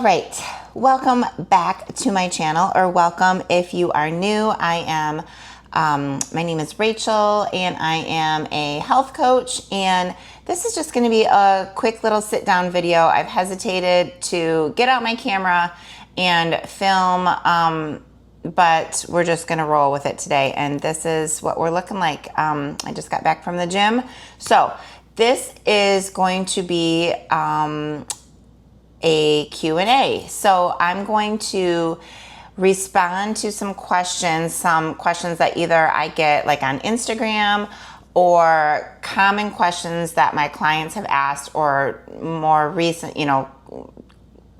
All right, welcome back to my channel, or welcome if you are new. My name is Rachel, and I am a health coach, and this is just going to be a quick little sit down video. I've hesitated to get out my camera and film, but we're just going to roll with it today, and this is what we're looking like. I just got back from the gym, so this is going to be a Q&A. So I'm going to respond to some questions that either I get like on Instagram, or common questions that my clients have asked, or more recent,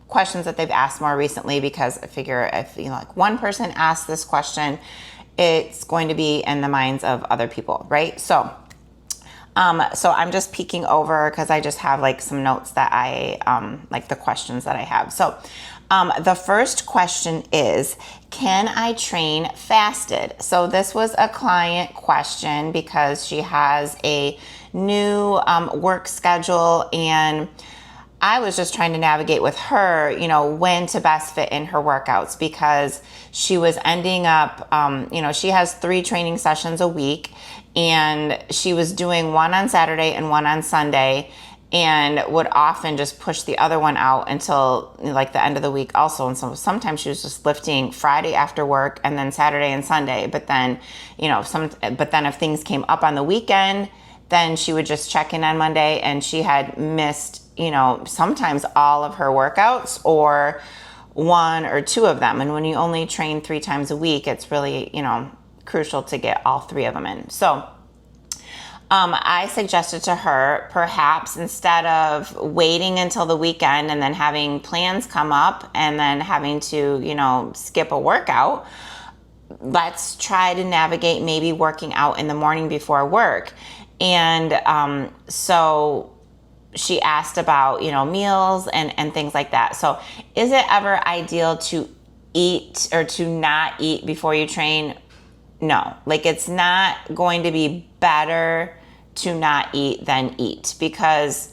questions that they've asked more recently, because I figure if like one person asks this question, it's going to be in the minds of other people, right? So I'm just peeking over because I just have like some notes that I like the questions that I have. So the first question is, can I train fasted? So this was a client question because she has a new work schedule, and I was just trying to navigate with her, when to best fit in her workouts, because she was ending up, she has 3 training sessions a week, and she was doing one on Saturday and one on Sunday, and would often just push the other one out until like the end of the week also. And so sometimes she was just lifting Friday after work and then Saturday and Sunday. But then, if things came up on the weekend, then she would just check in on Monday, and she had missed, sometimes all of her workouts or 1 or 2 of them. And when you only train 3 times a week, it's really, crucial to get all 3 of them in. So I suggested to her, perhaps instead of waiting until the weekend and then having plans come up and then having to, skip a workout, let's try to navigate maybe working out in the morning before work. And so she asked about, meals and things like that. So is it ever ideal to eat or to not eat before you train? No, like it's not going to be better to not eat than eat, because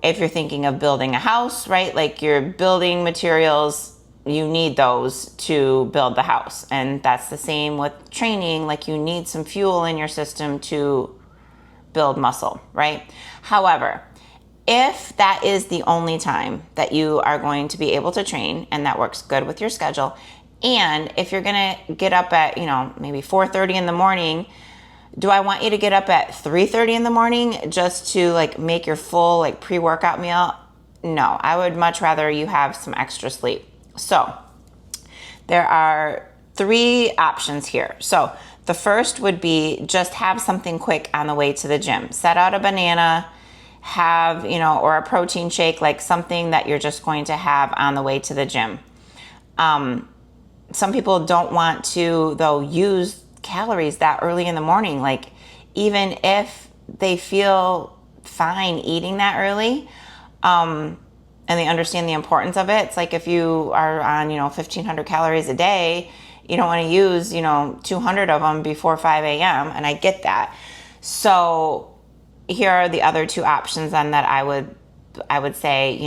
if you're thinking of building a house, right? Like your building materials, you need those to build the house. And that's the same with training. Like you need some fuel in your system to build muscle, right? However, if that is the only time that you are going to be able to train, and that works good with your schedule, and if you're going to get up at, maybe 4:30 in the morning, do I want you to get up at 3:30 in the morning just to like make your full like pre-workout meal? No, I would much rather you have some extra sleep. So there are 3 options here. So the first would be just have something quick on the way to the gym. Set out a banana, have, or a protein shake, like something that you're just going to have on the way to the gym. Some people don't want to, though, use calories that early in the morning. Like even if they feel fine eating that early, and they understand the importance of it. It's like if you are on, 1,500 calories a day, you don't want to use, 200 of them before 5 a.m. And I get that. So here are the other 2 options then that I would say,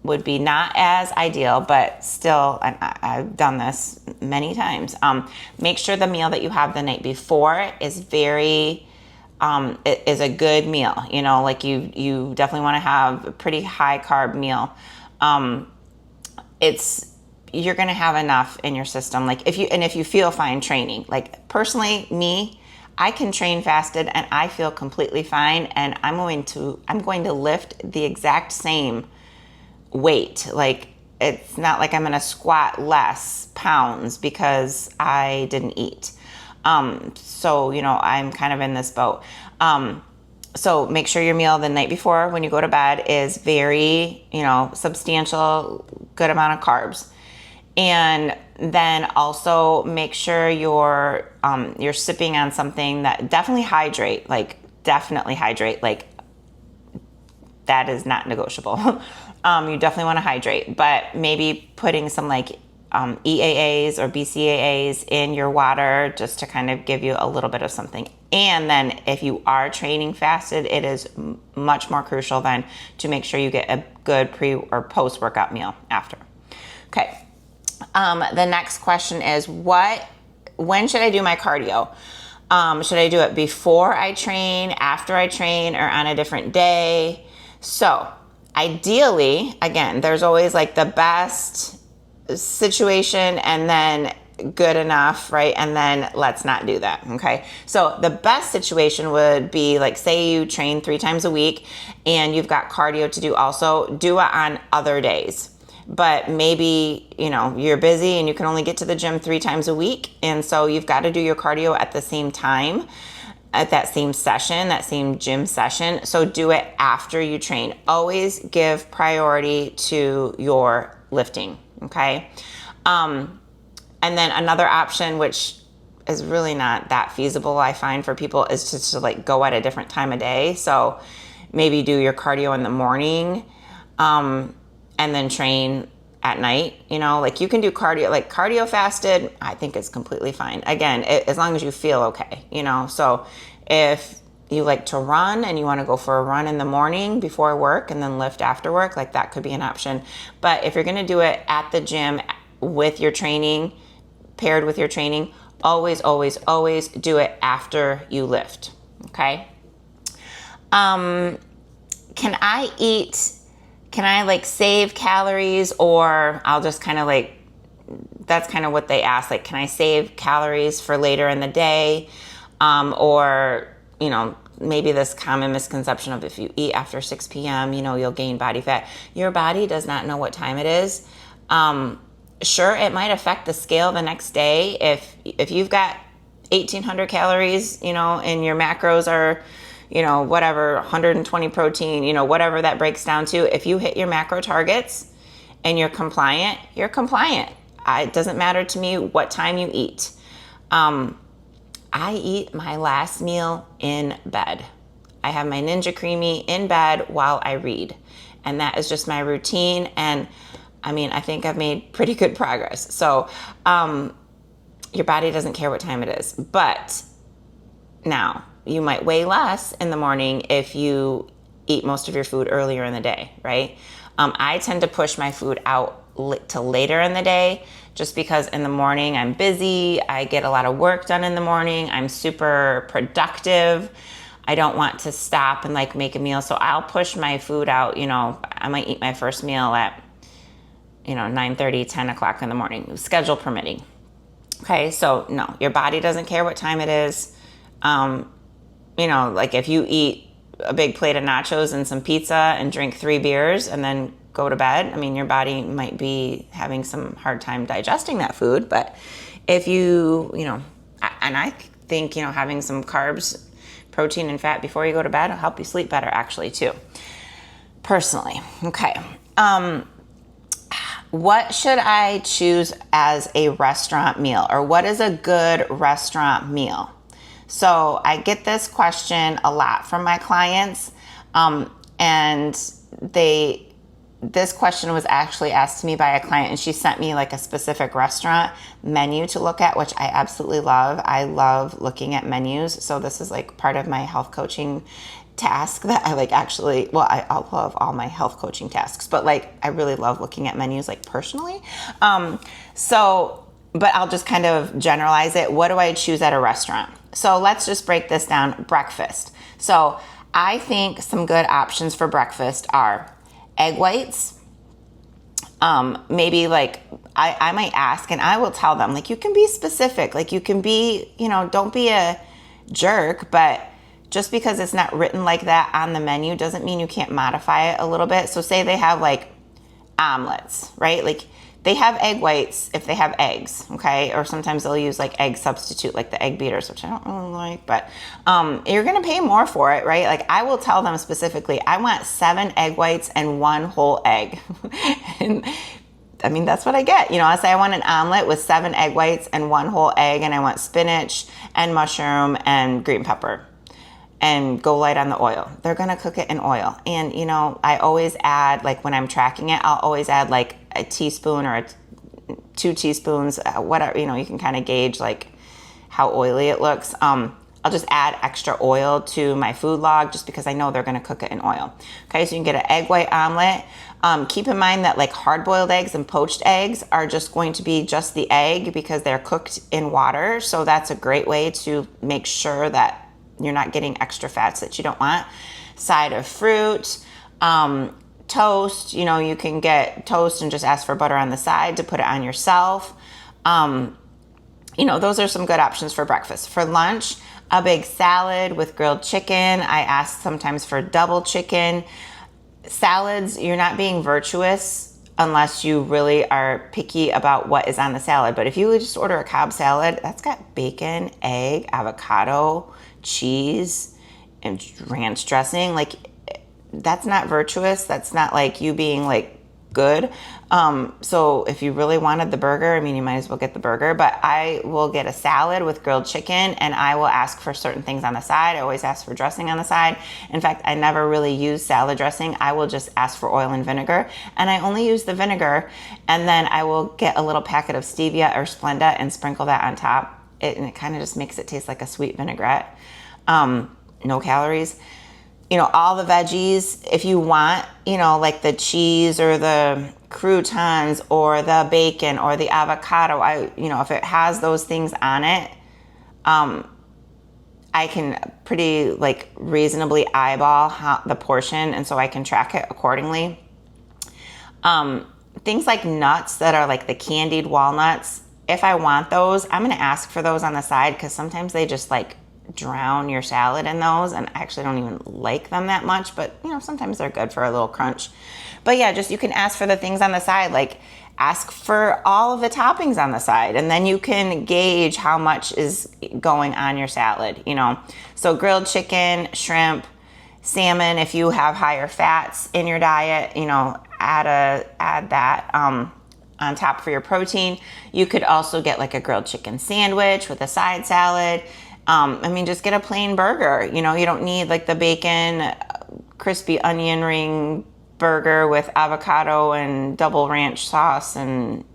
would be not as ideal, but still, and I've done this many times. Make sure the meal that you have the night before is is a good meal. Like you definitely want to have a pretty high carb meal. You're going to have enough in your system. Like if you feel fine training, like personally, me, I can train fasted and I feel completely fine. And I'm going to lift the exact same weight. Like it's not like I'm going to squat less pounds because I didn't eat. So, I'm kind of in this boat. So make sure your meal the night before when you go to bed is very, substantial, good amount of carbs. And then also make sure you're sipping on something that definitely hydrate, like that is not negotiable. You definitely want to hydrate, but maybe putting some like EAAs or BCAAs in your water just to kind of give you a little bit of something. And then if you are training fasted, it is much more crucial then to make sure you get a good pre or post workout meal after. Okay. The next question is when should I do my cardio? Should I do it before I train, after I train, or on a different day? So ideally, again, there's always like the best situation and then good enough, right? And then let's not do that, okay? So the best situation would be like, say you train 3 times a week and you've got cardio to do also, do it on other days. But maybe, you're busy and you can only get to the gym 3 times a week. And so you've got to do your cardio at the same time, at that same session, that same gym session. So do it after you train. Always give priority to your lifting, okay? And then another option, which is really not that feasible, I find, for people, is just to like go at a different time of day. So maybe do your cardio in the morning, and then train at night. Like you can do cardio, like cardio fasted, I think is completely fine. Again, as long as you feel okay, So if you like to run and you want to go for a run in the morning before work and then lift after work, like that could be an option. But if you're going to do it at the gym with your training, paired with your training, always, always, always do it after you lift, okay? Can I like save calories, or I'll just kind of like, that's kind of what they ask, like, can I save calories for later in the day? Or, maybe this common misconception of if you eat after 6 p.m., you'll gain body fat. Your body does not know what time it is. Sure, it might affect the scale the next day. If you've got 1,800 calories, and your macros are, whatever, 120 protein, whatever that breaks down to, if you hit your macro targets and you're compliant, you're compliant. It doesn't matter to me what time you eat. I eat my last meal in bed. I have my Ninja Creami in bed while I read. And that is just my routine. And I think I've made pretty good progress. So your body doesn't care what time it is. But now, you might weigh less in the morning if you eat most of your food earlier in the day, right? I tend to push my food out to later in the day just because in the morning I'm busy. I get a lot of work done in the morning. I'm super productive. I don't want to stop and like make a meal. So I'll push my food out. I might eat my first meal at 9:30, 10 o'clock in the morning, schedule permitting. Okay, so no, your body doesn't care what time it is. Like if you eat a big plate of nachos and some pizza and drink 3 beers and then go to bed, your body might be having some hard time digesting that food. But if you, and I think, having some carbs, protein and fat before you go to bed will help you sleep better actually too, personally. Okay. What should I choose as a restaurant meal, or what is a good restaurant meal? So I get this question a lot from my clients, and this question was actually asked to me by a client, and she sent me like a specific restaurant menu to look at, which I absolutely love. I love looking at menus. So this is like part of my health coaching task that I like actually, well, I love all my health coaching tasks, but like I really love looking at menus like personally. But I'll just kind of generalize it. What do I choose at a restaurant? So let's just break this down. Breakfast. So I think some good options for breakfast are egg whites. Maybe like I might ask, and I will tell them, like, you can be specific, like you can be, don't be a jerk, but just because it's not written like that on the menu doesn't mean you can't modify it a little bit. So say they have like omelets, right? Like they have egg whites if they have eggs, okay? Or sometimes they'll use like egg substitute, like the egg beaters, which I don't really like, but you're gonna pay more for it, right? Like I will tell them specifically, I want 7 egg whites and 1 whole egg. And that's what I get. I'll say I want an omelet with 7 egg whites and 1 whole egg, and I want spinach and mushroom and green pepper. And go light on the oil. They're gonna cook it in oil. And I always add, like when I'm tracking it, I'll always add like a teaspoon or 2 teaspoons, whatever, you can kind of gauge like how oily it looks. I'll just add extra oil to my food log just because I know they're going to cook it in oil. Okay, so you can get an egg white omelet. Keep in mind that like hard-boiled eggs and poached eggs are just going to be just the egg because they're cooked in water. So that's a great way to make sure that you're not getting extra fats that you don't want. Side of fruit, toast. You know, you can get toast and just ask for butter on the side to put it on yourself. You know, those are some good options for breakfast. For lunch, a big salad with grilled chicken. I ask sometimes for double chicken. Salads, you're not being virtuous unless you really are picky about what is on the salad. But if you would just order a Cobb salad, that's got bacon, egg, avocado, cheese, and ranch dressing. Like, that's not virtuous. That's not like you being like good. So if you really wanted the burger, I mean, you might as well get the burger, but I will get a salad with grilled chicken and I will ask for certain things on the side. I always ask for dressing on the side. In fact, I never really use salad dressing. I will just ask for oil and vinegar, and I only use the vinegar, and then I will get a little packet of stevia or Splenda and sprinkle that on top. And it kind of just makes it taste like a sweet vinaigrette. No calories. You know, all the veggies, if you want, you know, like the cheese or the croutons or the bacon or the avocado, if it has those things on it, I can pretty like reasonably eyeball the portion, and so I can track it accordingly. Things like nuts that are like the candied walnuts, if I want those, I'm going to ask for those on the side because sometimes they just like drown your salad in those, and I actually don't even like them that much, but you know, sometimes they're good for a little crunch. But yeah, just you can ask for the things on the side, like ask for all of the toppings on the side, and then you can gauge how much is going on your salad, you know. So grilled chicken, shrimp, salmon, if you have higher fats in your diet, you know, add that on top for your protein. You could also get like a grilled chicken sandwich with a side salad. I mean, just get a plain burger. You know, you don't need like the bacon, crispy onion ring burger with avocado and double ranch sauce and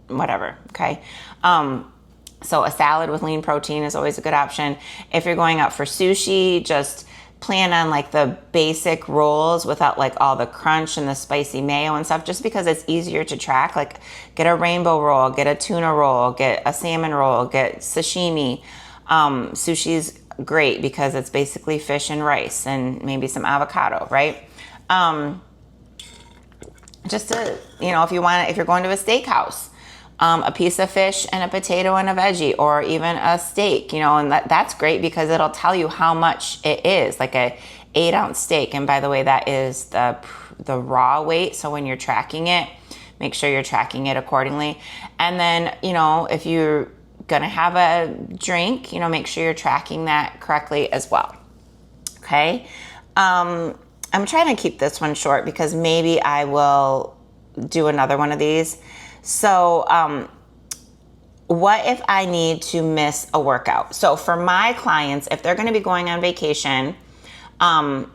whatever. Okay. So a salad with lean protein is always a good option. If you're going out for sushi, just plan on like the basic rolls without like all the crunch and the spicy mayo and stuff, just because it's easier to track. Like get a rainbow roll, get a tuna roll, get a salmon roll, get sashimi. Sushi's great because it's basically fish and rice and maybe some avocado, right? Just to, you know, if you're going to a steakhouse, a piece of fish and a potato and a veggie, or even a steak, you know, and that's great because it'll tell you how much it is, like a 8-ounce steak. And by the way, that is the raw weight. So when you're tracking it, make sure you're tracking it accordingly. And then, you know, if you're gonna have a drink, you know, make sure you're tracking that correctly as well. Okay. I'm trying to keep this one short because maybe I will do another one of these. So, what if I need to miss a workout? So for my clients, if they're going to be going on vacation, and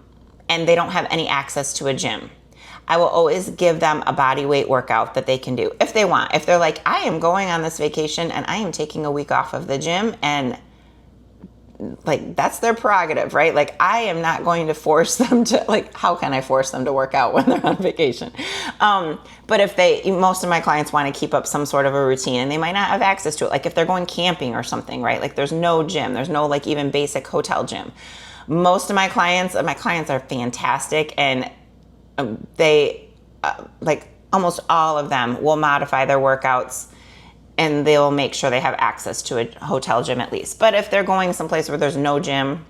they don't have any access to a gym, I will always give them a body weight workout that they can do if they want. If they're like, I am going on this vacation and I am taking a week off of the gym, and like, that's their prerogative, right? Like, I am not going to force them to, like, how can I force them to work out when they're on vacation? But if most of my clients want to keep up some sort of a routine and they might not have access to it, like if they're going camping or something, right? Like there's no gym, there's no like even basic hotel gym. Most of my clients are fantastic, and they, like almost all of them will modify their workouts and they'll make sure they have access to a hotel gym at least. But if they're going someplace where there's no gym,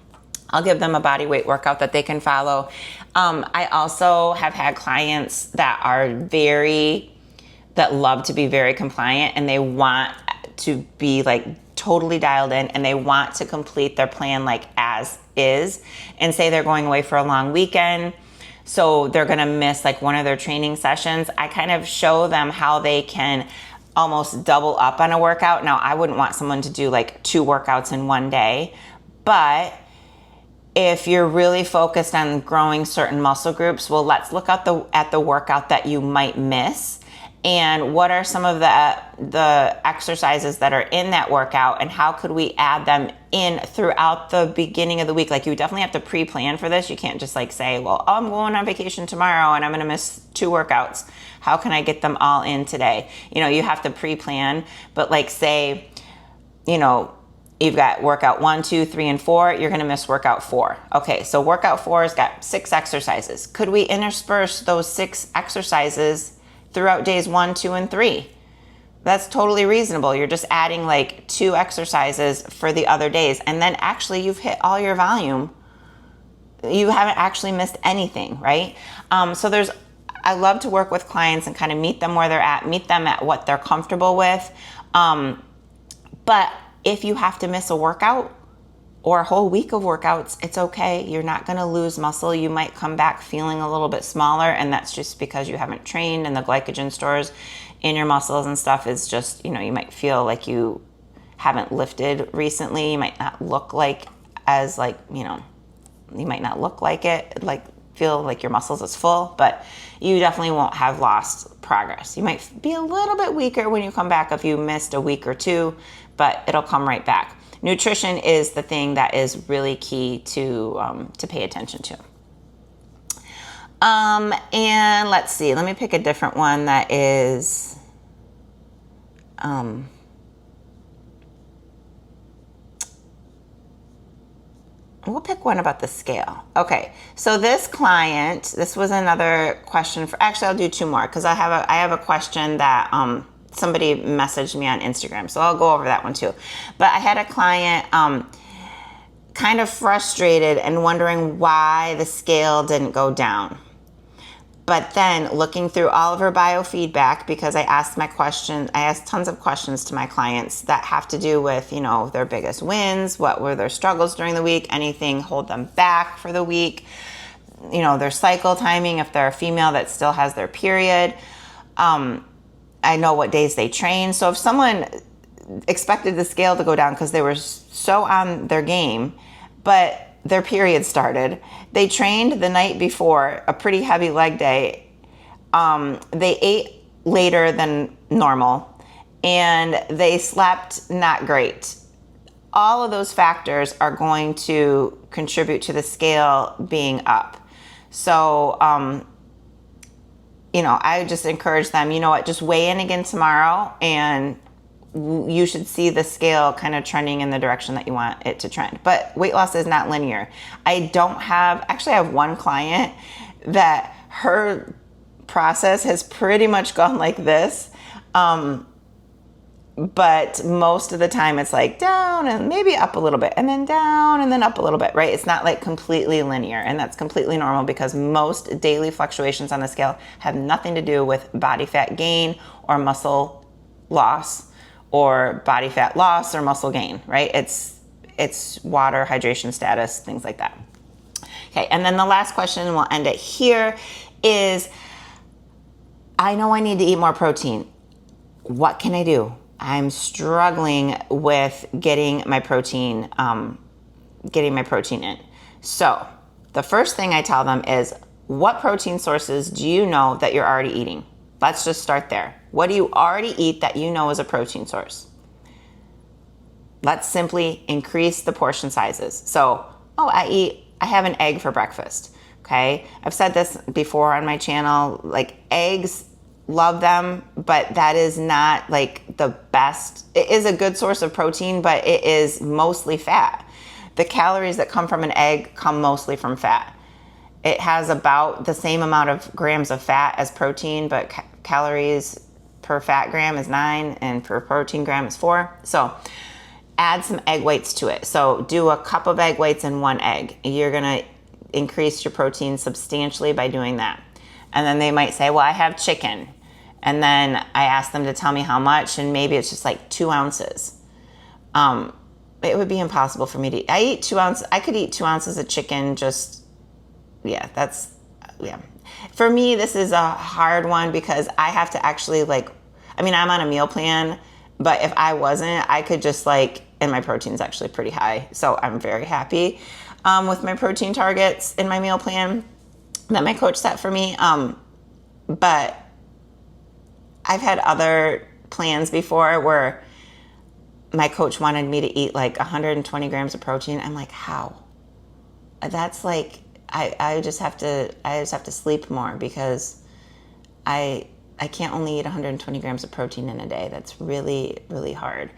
I'll give them a body weight workout that they can follow. I also have had clients that love to be very compliant, and they want to be like totally dialed in, and they want to complete their plan like as is, and say they're going away for a long weekend. So they're gonna miss like one of their training sessions. I kind of show them how they can almost double up on a workout. Now, I wouldn't want someone to do like 2 workouts in one day, but if you're really focused on growing certain muscle groups, well, let's look at the workout that you might miss and what are some of the exercises that are in that workout, and how could we add them in throughout the beginning of the week. Like, you definitely have to pre-plan for this. You can't just like say, well, I'm going on vacation tomorrow and I'm going to miss 2 workouts. How can I get them all in today? You have to pre-plan. But like, say, you've got workout 1, 2, 3, and 4. You're going to miss workout 4. Okay, so workout 4 has got 6 exercises. Could we intersperse those 6 exercises throughout days 1, 2, and 3? That's totally reasonable. You're just adding like 2 exercises for the other days. And then actually you've hit all your volume. You haven't actually missed anything, right? I love to work with clients and kind of meet them where they're at, meet them at what they're comfortable with. But if you have to miss a workout or a whole week of workouts, it's okay. You're not going to lose muscle. You might come back feeling a little bit smaller, and that's just because you haven't trained, and the glycogen stores in your muscles and stuff is just, you might feel like you haven't lifted recently. You might not look like you might not look like it, like feel like your muscles is full, but you definitely won't have lost progress. You might be a little bit weaker when you come back if you missed a week or 2, but it'll come right back. Nutrition is the thing that is really key to pay attention to. And let's see, let me pick a different one that is, we'll pick one about the scale. Okay, so this was another question actually I'll do 2 more because I have a question that somebody messaged me on Instagram, so I'll go over that one too. But I had a client kind of frustrated and wondering why the scale didn't go down. But then looking through all of her biofeedback, because I asked tons of questions to my clients that have to do with, their biggest wins, what were their struggles during the week, anything hold them back for the week, their cycle timing, if they're a female that still has their period. I know what days they train. So if someone expected the scale to go down because they were so on their game, but their period started, they trained the night before, a pretty heavy leg day, they ate later than normal, and they slept not great. All of those factors are going to contribute to the scale being up. So, I just encourage them, just weigh in again tomorrow, and you should see the scale kind of trending in the direction that you want it to trend. But weight loss is not linear. I have one client that her process has pretty much gone like this. But most of the time it's like down and maybe up a little bit, and then down and then up a little bit, right? It's not like completely linear, and that's completely normal because most daily fluctuations on the scale have nothing to do with body fat gain or muscle loss, or body fat loss or muscle gain, right? It's water, hydration status, things like that. Okay, and then the last question, and we'll end it here, is I know I need to eat more protein. What can I do? I'm struggling with getting my protein in. So the first thing I tell them is, what protein sources do you know that you're already eating? Let's just start there. What do you already eat that you know is a protein source? Let's simply increase the portion sizes. So, I have an egg for breakfast. Okay. I've said this before on my channel, like eggs, love them, but that is not like the best. It is a good source of protein, but it is mostly fat. The calories that come from an egg come mostly from fat. It has about the same amount of grams of fat as protein, but calories per fat gram is 9 and per protein gram is 4. So add some egg whites to it. So do a cup of egg whites and 1 egg. You're going to increase your protein substantially by doing that. And then they might say, well, I have chicken. And then I ask them to tell me how much, and maybe it's just like 2 ounces. It would be impossible for me to eat. I could eat 2 ounces of chicken For me, this is a hard one because I have to actually I'm on a meal plan, but if I wasn't, I could just and my protein's actually pretty high. So I'm very happy with my protein targets in my meal plan that my coach set for me. But I've had other plans before where my coach wanted me to eat like 120 grams of protein. I'm like, how? That's like, I just have to sleep more because I can't only eat 120 grams of protein in a day. That's really, really hard.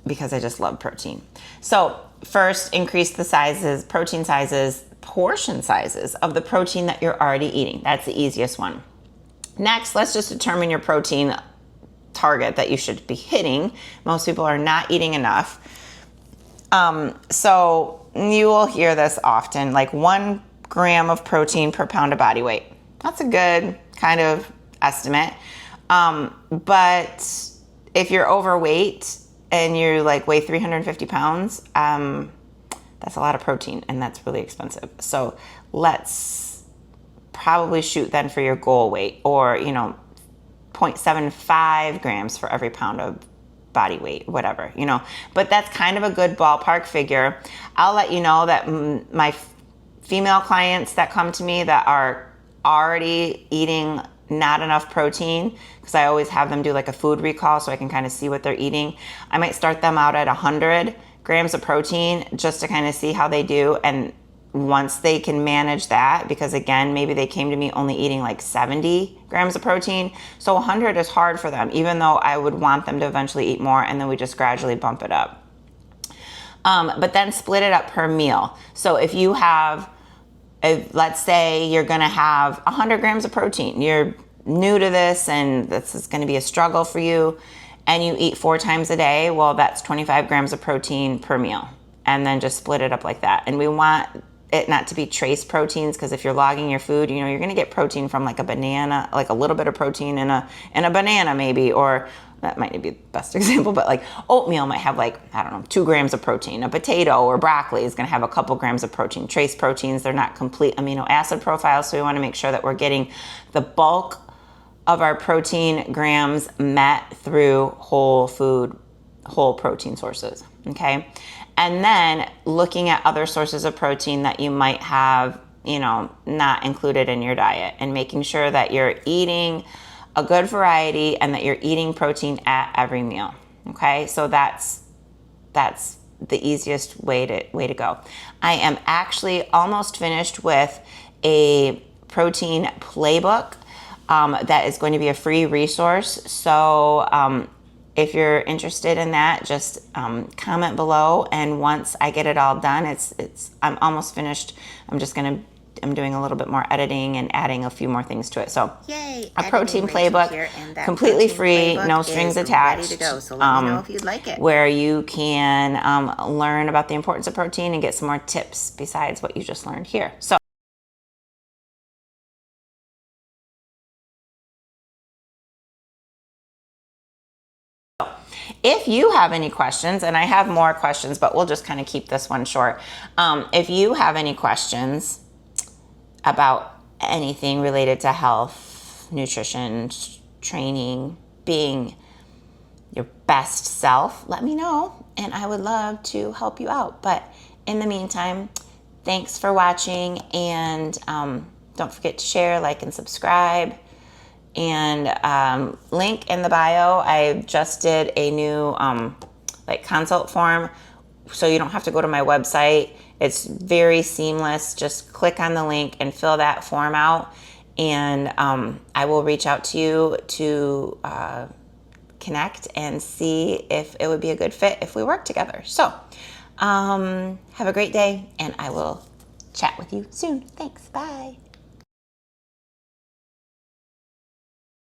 Because I just love protein. So first, increase the sizes, protein sizes, portion sizes of the protein that you're already eating. That's the easiest one. Next, let's just determine your protein target that you should be hitting. Most people are not eating enough. So you will hear this often, like 1 gram of protein per pound of body weight. That's a good kind of estimate. But if you're overweight and you're like weigh 350 pounds, that's a lot of protein and that's really expensive. So let's probably shoot then for your goal weight, or, 0.75 grams for every pound of body weight, whatever, but that's kind of a good ballpark figure. I'll let you know that my female clients that come to me that are already eating not enough protein, because I always have them do like a food recall so I can kind of see what they're eating. I might start them out at 100 grams of protein just to kind of see how they do. And once they can manage that, because again, maybe they came to me only eating like 70 grams of protein. So 100 is hard for them, even though I would want them to eventually eat more, and then we just gradually bump it up. But then split it up per meal. So if you have, let's say you're gonna have 100 grams of protein, you're new to this and this is gonna be a struggle for you, and you eat 4 times a day, well, that's 25 grams of protein per meal. And then just split it up like that. And we want it not to be trace proteins, because if you're logging your food, you're going to get protein from like a banana, like a little bit of protein in a banana maybe, or that might not be the best example, but like oatmeal might have like, I don't know, 2 grams of protein. A potato or broccoli is going to have a couple grams of protein. Trace proteins, they're not complete amino acid profiles, so we want to make sure that we're getting the bulk of our protein grams met through whole protein sources, okay? And then looking at other sources of protein that you might have, not included in your diet, and making sure that you're eating a good variety and that you're eating protein at every meal. Okay, so that's the easiest way to go. I am actually almost finished with a protein playbook that is going to be a free resource. So if you're interested in that, just comment below, and once I get it all done, I'm almost finished. I'm doing a little bit more editing and adding a few more things to it. So, yay, a protein playbook, completely free, no strings attached. Ready to go, so let me know if you'd like it. Where you can learn about the importance of protein and get some more tips besides what you just learned here. So. If you have any questions, and I have more questions, but we'll just kind of keep this one short. If you have any questions about anything related to health, nutrition, training, being your best self, let me know, and I would love to help you out. But in the meantime, thanks for watching, and don't forget to share, like, and subscribe. And link in the bio, I just did a new consult form, so you don't have to go to my website. It's very seamless. Just click on the link and fill that form out, and I will reach out to you to connect and see if it would be a good fit if we work together. So have a great day, and I will chat with you soon. Thanks. Bye.